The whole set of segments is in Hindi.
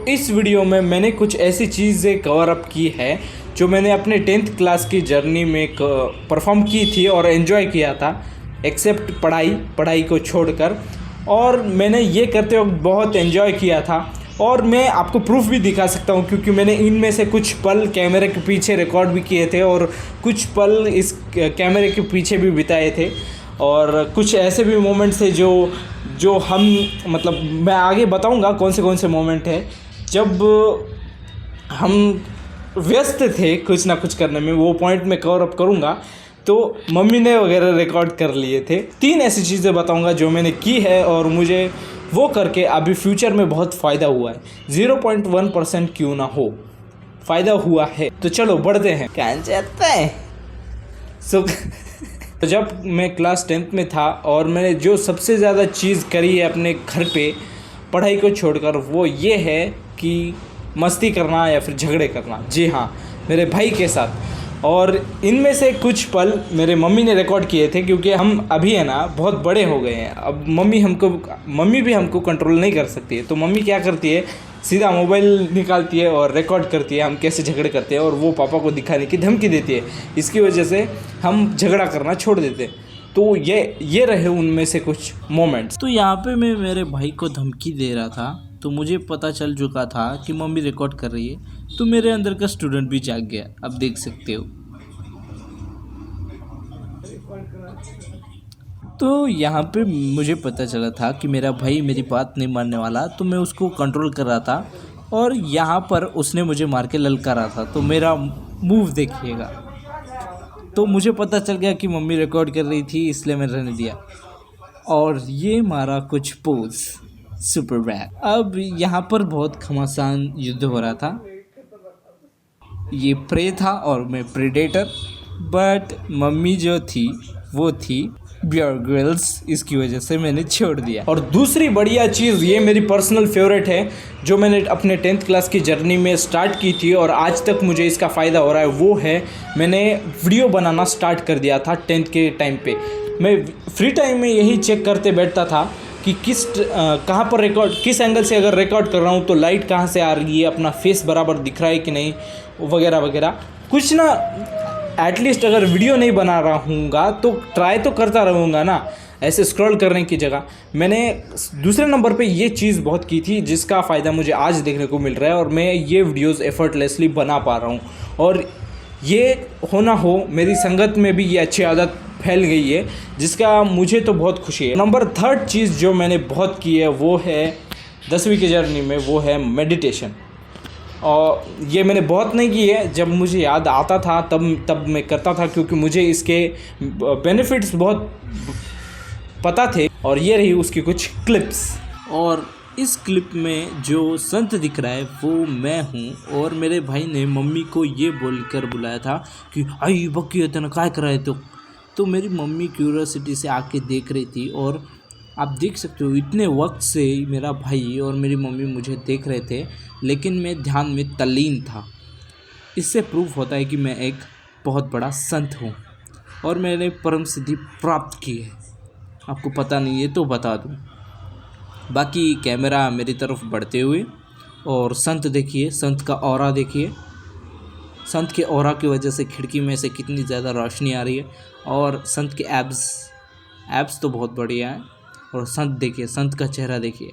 इस वीडियो में मैंने कुछ ऐसी चीज़ें कवर अप की है जो मैंने अपने 10th क्लास की जर्नी में परफॉर्म की थी और एंजॉय किया था, एक्सेप्ट पढ़ाई को छोड़कर। और मैंने ये करते वक्त बहुत एंजॉय किया था और मैं आपको प्रूफ भी दिखा सकता हूँ, क्योंकि मैंने इनमें से कुछ पल कैमरे के पीछे रिकॉर्ड भी किए थे और कुछ पल इस कैमरे के पीछे भी बिताए थे। और कुछ ऐसे भी मोमेंट्स थे जो हम मतलब मैं आगे बताऊंगा कौन से मोमेंट है जब हम व्यस्त थे कुछ ना कुछ करने में, वो पॉइंट मैं कवर अप करूंगा। तो मम्मी ने वगैरह रिकॉर्ड कर लिए थे। 3 ऐसी चीज़ें बताऊंगा जो मैंने की है और मुझे वो करके अभी फ्यूचर में बहुत फ़ायदा हुआ है। 0.1% क्यों ना हो, फ़ायदा हुआ है। तो चलो बढ़ते हैं। क्या चाहते हैं तो जब मैं क्लास 10th में था और मैंने जो सबसे ज़्यादा चीज़ करी है अपने घर पे पढ़ाई को छोड़कर, वो ये है कि मस्ती करना या फिर झगड़े करना। जी हाँ, मेरे भाई के साथ। और इनमें से कुछ पल मेरे मम्मी ने रिकॉर्ड किए थे, क्योंकि हम अभी है ना बहुत बड़े हो गए हैं। अब मम्मी भी हमको कंट्रोल नहीं कर सकती है। तो मम्मी क्या करती है, सीधा मोबाइल निकालती है और रिकॉर्ड करती है हम कैसे झगड़े करते हैं, और वो पापा को दिखाने की धमकी देती है। इसकी वजह से हम झगड़ा करना छोड़ देते हैं। तो ये रहे उनमें से कुछ मोमेंट्स। तो यहाँ पे मैं मेरे भाई को धमकी दे रहा था, तो मुझे पता चल चुका था कि मम्मी रिकॉर्ड कर रही है। तो मेरे अंदर का स्टूडेंट भी जाग गया, अब देख सकते हो। तो यहाँ पे मुझे पता चला था कि मेरा भाई मेरी बात नहीं मानने वाला, तो मैं उसको कंट्रोल कर रहा था और यहाँ पर उसने मुझे मार के ललकारा था। तो मेरा मूव देखिएगा। तो मुझे पता चल गया कि मम्मी रिकॉर्ड कर रही थी, इसलिए मैं रहने दिया और ये मारा कुछ पोज सुपर बैक। अब यहाँ पर बहुत घमासान युद्ध हो रहा था। ये प्रे था और मैं प्रेडेटर, बट मम्मी जो थी वो थी बियर ग्रिल्स। इसकी वजह से मैंने छोड़ दिया। और दूसरी बढ़िया चीज़, ये मेरी पर्सनल फेवरेट है जो मैंने अपने 10th क्लास की जर्नी में स्टार्ट की थी और आज तक मुझे इसका फ़ायदा हो रहा है, वो है मैंने वीडियो बनाना स्टार्ट कर दिया था 10th के टाइम पे। मैं फ्री टाइम में यही चेक करते बैठता था कि कहाँ पर रिकॉर्ड, किस एंगल से अगर रिकॉर्ड कर रहा हूँ तो लाइट कहाँ से आ रही है, अपना फेस बराबर दिख रहा है कि नहीं, वगैरह वगैरह कुछ ना। एटलीस्ट अगर वीडियो नहीं बना रहा हूँगा तो ट्राई तो करता रहूँगा ना, ऐसे स्क्रॉल करने की जगह। मैंने दूसरे नंबर पे ये चीज़ बहुत की थी जिसका फ़ायदा मुझे आज देखने को मिल रहा है और मैं ये वीडियोस एफर्टलेसली बना पा रहा हूँ। और ये होना हो, मेरी संगत में भी ये अच्छी आदत फैल गई है, जिसका मुझे तो बहुत खुशी है। नंबर 3 चीज़ जो मैंने बहुत की है वो है 10वीं की जर्नी में, वो है मेडिटेशन। और ये मैंने बहुत नहीं की है, जब मुझे याद आता था तब मैं करता था, क्योंकि मुझे इसके बेनिफिट्स बहुत पता थे। और ये रही उसकी कुछ क्लिप्स। और इस क्लिप में जो संत दिख रहा है वो मैं हूँ और मेरे भाई ने मम्मी को ये बोलकर बुलाया था कि आई बक्की इतना क्या कर रहे तो मेरी मम्मी क्यूरियोसिटी से आके देख रही थी। और आप देख सकते हो इतने वक्त से मेरा भाई और मेरी मम्मी मुझे देख रहे थे, लेकिन मैं ध्यान में तल्लीन था। इससे प्रूफ होता है कि मैं एक बहुत बड़ा संत हूँ और मैंने परम सिद्धि प्राप्त की है। आपको पता नहीं है तो बता दूँ। बाकी कैमरा मेरी तरफ बढ़ते हुए, और संत देखिए, संत का ऑरा देखिए। संत के ऑरा की वजह से खिड़की में से कितनी ज़्यादा रोशनी आ रही है। और संत के एब्स तो बहुत बढ़िया है। और संत देखिए, संत का चेहरा देखिए।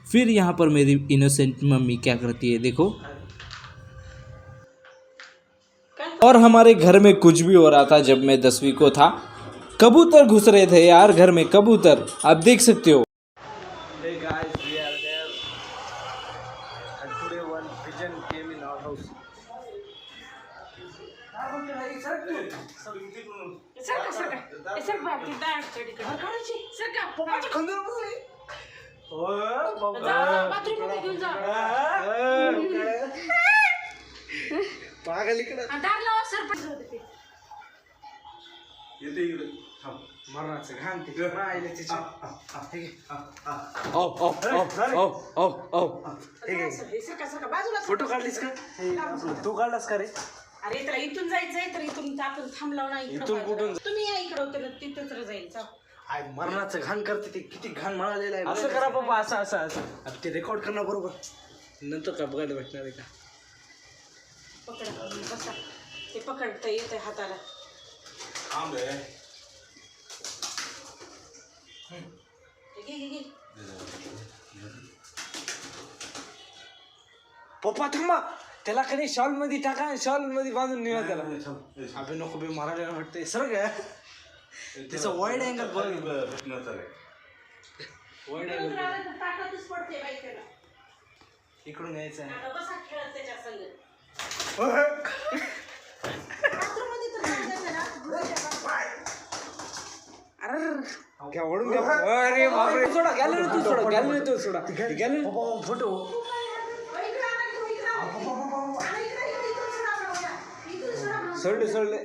फिर यहाँ पर मेरी इनोसेंट मम्मी क्या करती है देखो। और हमारे घर में कुछ भी हो रहा था जब मैं 10वीं को था, कबूतर घुस रहे थे यार घर में, कबूतर आप देख सकते हो। मरणाचं घाण तिकडे राहिले तिचे फोटो काढलीस का? तू काढलास का रे? अरे त्याला इथून जायचंय तर इथून आपण थांबलाव ना. इथून कुठून तुम्ही या इकडे होते तिथेच जाईल. आय मरणाचं घाण करते ते, किती घाण म्हणालेलं आहे. असं करा पप्पा, असं असं असं. आता ते रेकॉर्ड करणं बरोबर, नंतर काय बघायला भेटणार आहे का. पकडा बसा, ते पकडता येत हाताला. घे घे घे. पप्पा थांबा, त्याला कधी शॉल मध्ये टाका, शॉल मध्ये बांधून निघा त्याला. अबे नको बे, मारायला वाटतंय सर काय. त्याचं वाईड अँगल बघ, वाईड अँगल ताटातच पडते बाई त्याला. इकडून यायचं आहे. आता बसा खेळत त्याच्या संग. बाथरूममध्ये तर नाही जायचं ना. घ्या, ओढून घ्या. अरे बापरे, सोडा गॅलरी तू, सोडा गॅलरी तू, सोडा गॅलरी. फोटो इकडं आणा, इकडं आणा. आणा, इकडं, इकडं, इकडून सोडा. इकडून सोडा. सोडले सोडले.